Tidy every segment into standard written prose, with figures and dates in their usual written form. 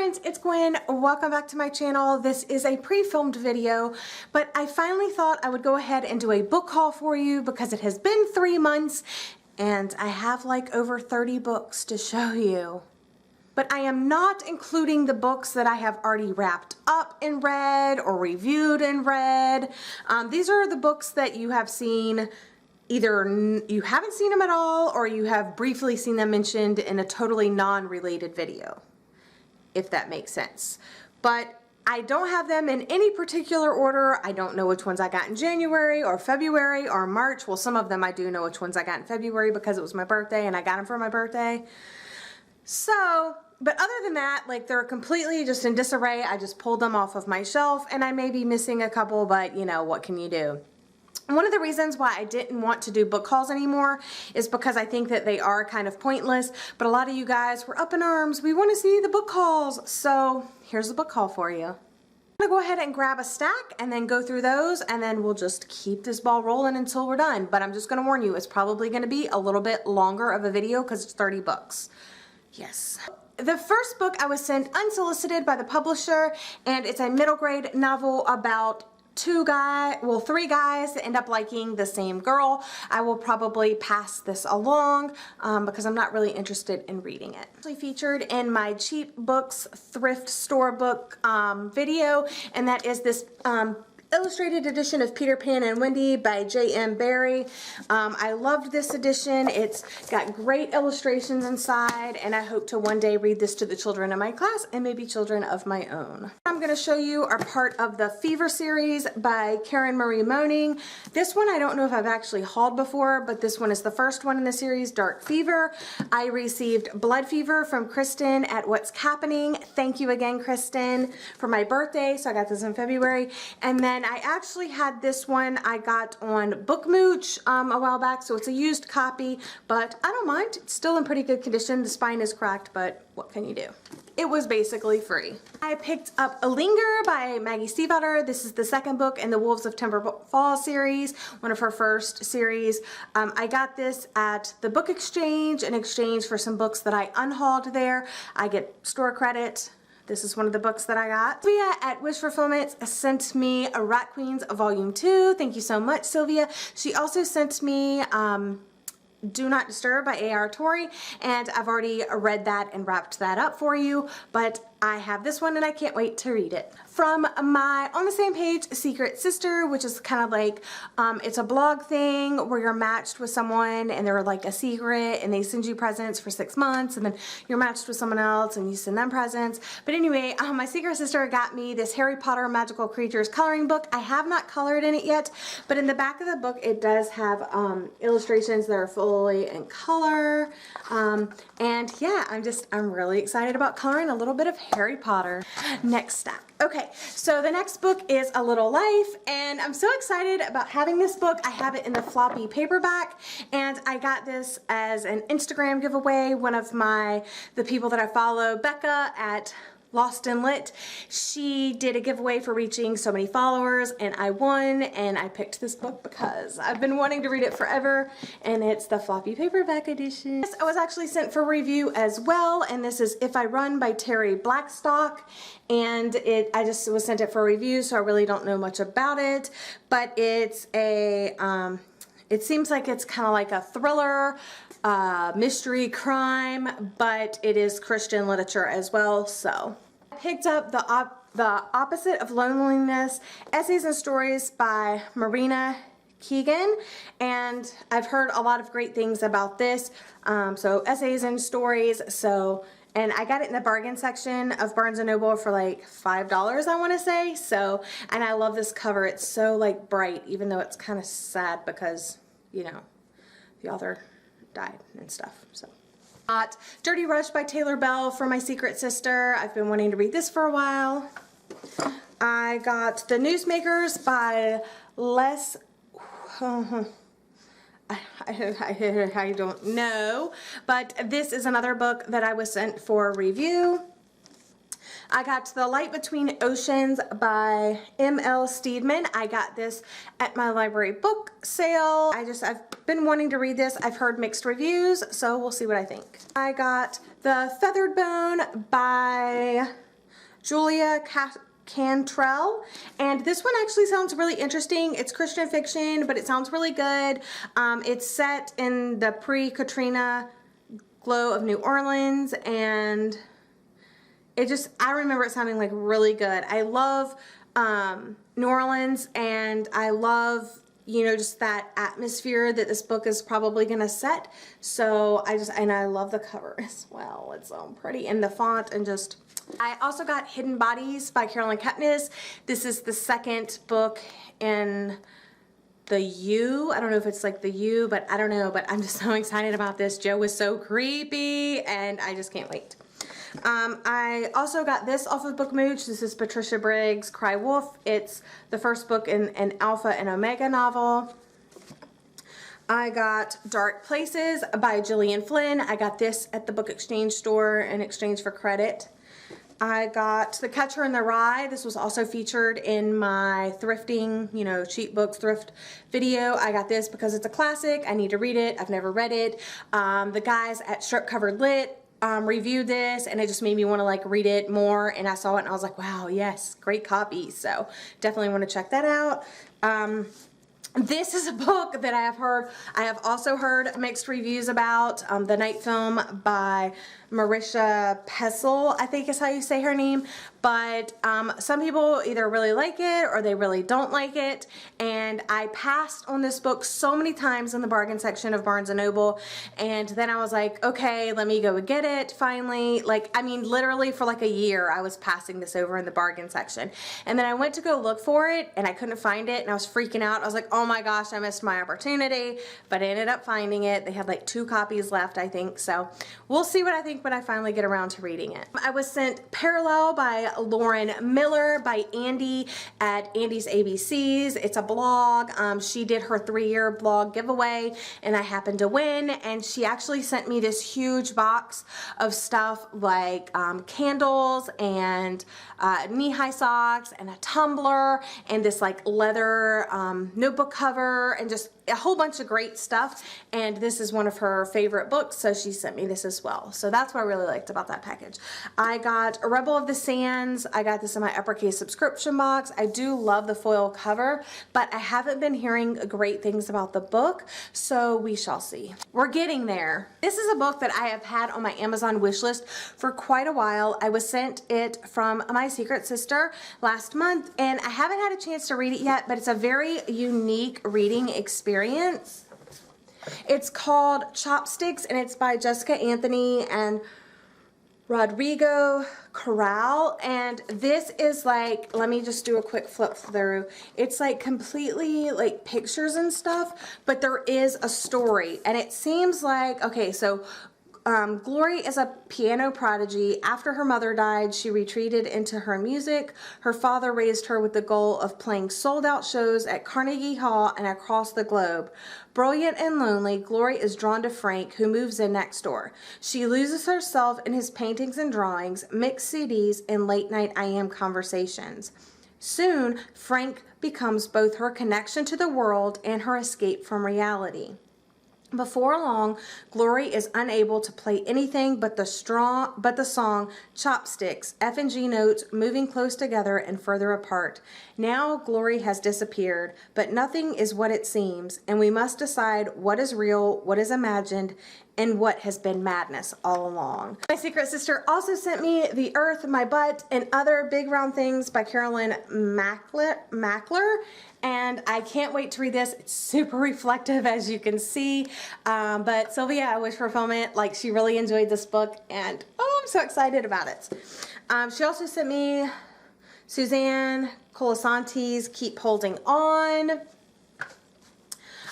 friends, it's Gwen. Welcome back to my channel. This is a pre-filmed video, but I finally thought I would go ahead and do a book haul for you because it has been 3 months and I have like over 30 books to show you. But I am not including the books that I have already wrapped up and read or reviewed and read. These are the books that you have seen. Either you haven't seen them at all or you have briefly seen them mentioned in a totally non-related video, if that makes sense. But I don't have them in any particular order. I don't know which ones I got in January or February or March. Well, some of them I do know which ones I got in February because it was my birthday and I got them for my birthday. So, but other than that, like, they're completely just in disarray. I just pulled them off of my shelf and I may be missing a couple, but you know, what can you do? One of the reasons why I didn't want to do book hauls anymore is because I think that they are kind of pointless, but a lot of you guys were up in arms. We want to see the book hauls. So here's the book haul for you. I'm gonna go ahead and grab a stack and then go through those, and then we'll just keep this ball rolling until we're done. But I'm just gonna warn you, it's probably gonna be a little bit longer of a video because it's 30 books. Yes. The first book I was sent unsolicited by the publisher, and it's a middle grade novel about three guys that end up liking the same girl. I will probably pass this along because I'm not really interested in reading it. It's actually featured in my cheap books thrift store book video, and that is this illustrated edition of Peter Pan and Wendy by J.M. Barrie. I loved this edition. It's got great illustrations inside, and I hope to one day read this to the children in my class and maybe children of my own. I'm going to show you are part of the Fever series by Karen Marie Moning. This one I don't know if I've actually hauled before, but this one is the first one in the series, Dark Fever. I received Blood Fever from Kristen at What's Happening. Thank you again, Kristen, for my birthday. So I got this in February. And then I actually had this one I got on Bookmooch a while back, so it's a used copy, but I don't mind. It's still in pretty good condition. The spine is cracked, but what can you do? It was basically free. I picked up A Linger by Maggie Stiefvater. This is the second book in the Wolves of Timberfall series, one of her first series. I got this at the Book Exchange in exchange for some books that I unhauled there. I get store credit. This is one of the books that I got. Sylvia at Wish Fulfillment sent me a Rat Queens Volume 2. Thank you so much, Sylvia. She also sent me Do Not Disturb by A.R. Torrey, and I've already read that and wrapped that up for you, but I have this one and I can't wait to read it. From my On the Same Page Secret Sister, which is kind of like, it's a blog thing where you're matched with someone and they're like a secret and they send you presents for 6 months, and then you're matched with someone else and you send them presents. But anyway, my secret sister got me this Harry Potter Magical Creatures coloring book. I have not colored in it yet, but in the back of the book it does have illustrations that are fully in color. And yeah, I'm really excited about coloring a little bit of Harry Potter. Next stack. Okay, so the next book is A Little Life, and I'm so excited about having this book. I have it in the floppy paperback, and I got this as an Instagram giveaway. One of the people that I follow, Becca at Lost and Lit, she did a giveaway for reaching so many followers, and I won, and I picked this book because I've been wanting to read it forever, and it's the floppy paperback edition. This I was actually sent for review as well, and this is If I Run by Terry Blackstock, and I just was sent it for review, so I really don't know much about it, but it's a it seems like it's kind of like a thriller, mystery crime, but it is Christian literature as well. So I picked up The Opposite of Loneliness, Essays and Stories by Marina Keegan, and I've heard a lot of great things about this. So essays and stories, and I got it in the bargain section of Barnes & Noble for like $5, I want to say. So, and I love this cover. It's so like bright, even though it's kind of sad because, you know, the author died and stuff. So, got Dirty Rush by Taylor Bell for my secret sister. I've been wanting to read this for a while. I got The Newsmakers by Les. I don't know, but this is another book that I was sent for review. I got The Light Between Oceans by M.L. Steedman. I got this at my library book sale. I've been wanting to read this. I've heard mixed reviews, so we'll see what I think. I got The Feathered Bone by Julia Cantrell, and this one actually sounds really interesting. It's Christian fiction, but it sounds really good. It's set in the pre-Katrina glow of New Orleans, and I remember it sounding like really good. I love New Orleans, and I love, you know, just that atmosphere that this book is probably gonna set. So I love the cover as well. It's so pretty, and the font, and just, I also got Hidden Bodies by Carolyn Kepnes. This is the second book in the U. I don't know if it's like the U, but I don't know, but I'm just so excited about this. Joe was so creepy, and I just can't wait. I also got this off of Bookmooch. This is Patricia Briggs' Cry Wolf. It's the first book in an Alpha and Omega novel. I got Dark Places by Gillian Flynn. I got this at the Book Exchange store in exchange for credit. I got The Catcher in the Rye. This was also featured in my thrifting, you know, cheap books thrift video. I got this because it's a classic. I need to read it. I've never read it. The guys at Strip Covered Lit reviewed this, and it just made me want to like read it more, and I saw it and I was like, wow, yes, great copy. So definitely want to check that out. This is a book that I have also heard mixed reviews about, The Night Film by Marisha Pessl, I think is how you say her name. But some people either really like it or they really don't like it. And I passed on this book so many times in the bargain section of Barnes & Noble. And then I was like, okay, let me go get it finally. Like, I mean, literally for like a year, I was passing this over in the bargain section. And then I went to go look for it and I couldn't find it, and I was freaking out. I was like, oh my gosh, I missed my opportunity. But I ended up finding it. They had like 2 copies left, I think. So we'll see what I think when I finally get around to reading it. I was sent Parallel by Lauren Miller by Andy at Andy's ABCs. It's a blog. She did her 3-year blog giveaway, and I happened to win, and she actually sent me this huge box of stuff like candles and knee-high socks and a tumbler and this like leather notebook cover and just a whole bunch of great stuff. And this is one of her favorite books, so she sent me this as well. So that's what I really liked about that package. I got A Rebel of the Sands. I got this in my uppercase subscription box. I do love the foil cover, but I haven't been hearing great things about the book, so we shall see. We're getting there. This is a book that I have had on my Amazon wish list for quite a while. I was sent it from my secret sister last month, and I haven't had a chance to read it yet, but it's a very unique reading experience. It's called Chopsticks, and it's by Jessica Anthony and Rodrigo Corral, and this is like, let me just do a quick flip through. It's like completely like pictures and stuff, but there is a story, and it seems like, okay, so Glory is a piano prodigy. After her mother died, she retreated into her music. Her father raised her with the goal of playing sold-out shows at Carnegie Hall and across the globe. Brilliant and lonely, Glory is drawn to Frank, who moves in next door. She loses herself in his paintings and drawings, mixed CDs, and late-night IM conversations. Soon, Frank becomes both her connection to the world and her escape from reality. Before long, Glory is unable to play anything but the song Chopsticks, F and G notes moving close together and further apart. Now Glory has disappeared, but nothing is what it seems, and we must decide what is real, what is imagined, and what has been madness all along. My secret sister also sent me The Earth, My Butt, and Other Big Round Things by Carolyn Mackler, and I can't wait to read this. It's super reflective, as you can see, but Sylvia, I Wish Fulfillment, like, she really enjoyed this book, and oh, I'm so excited about it. She also sent me Suzanne Colasanti's Keep Holding On.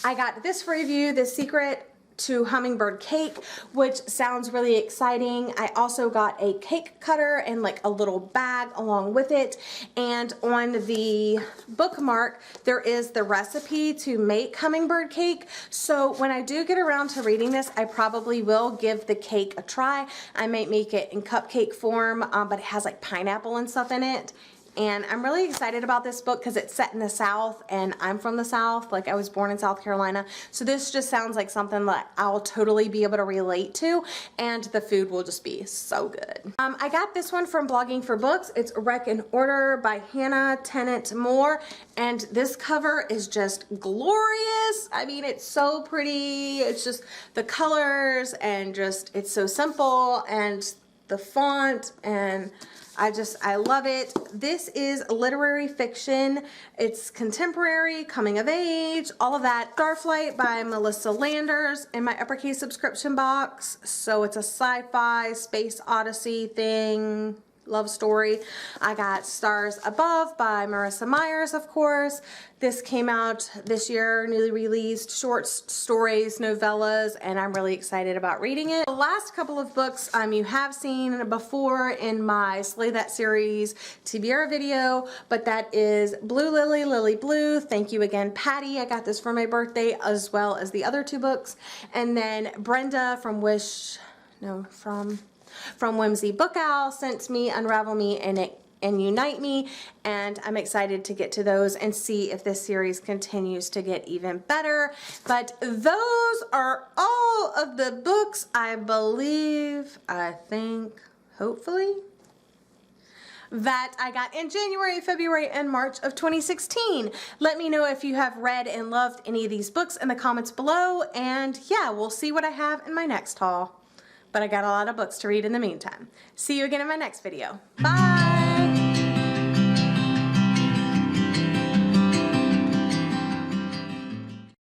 I got this review, The Secret to Hummingbird Cake, which sounds really exciting. I also got a cake cutter and like a little bag along with it, and on the bookmark there is the recipe to make hummingbird cake. So when I do get around to reading this, I probably will give the cake a try. I might make it in cupcake form, but it has like pineapple and stuff in it. And I'm really excited about this book because it's set in the South, and I'm from the South. Like, I was born in South Carolina. So this just sounds like something that I'll totally be able to relate to, and the food will just be so good. I got this one from Blogging for Books. It's Wreck and Order by Hannah Tennant Moore, and this cover is just glorious. I mean, it's so pretty. It's just the colors, and just, it's so simple, and the font, and I love it. This is literary fiction. It's contemporary, coming of age, all of that. Starflight by Melissa Landers in my uppercase subscription box. So it's a sci-fi space odyssey thing. Love story. I got Stars Above by Marissa Myers, of course. This came out this year, newly released, short stories, novellas, and I'm really excited about reading it. The last couple of books you have seen before in my Slay That Series TBR video, but that is Blue Lily, Lily Blue. Thank you again, Patty. I got this for my birthday, as well as the other two books. And then Brenda from Whimsy Book Owl sent me Unravel Me and Unite Me, and I'm excited to get to those and see if this series continues to get even better. But those are all of the books I think, hopefully, that I got in January, February, and March of 2016. Let me know if you have read and loved any of these books in the comments below, and yeah, we'll see what I have in my next haul. But I got a lot of books to read in the meantime. See you again in my next video. Bye!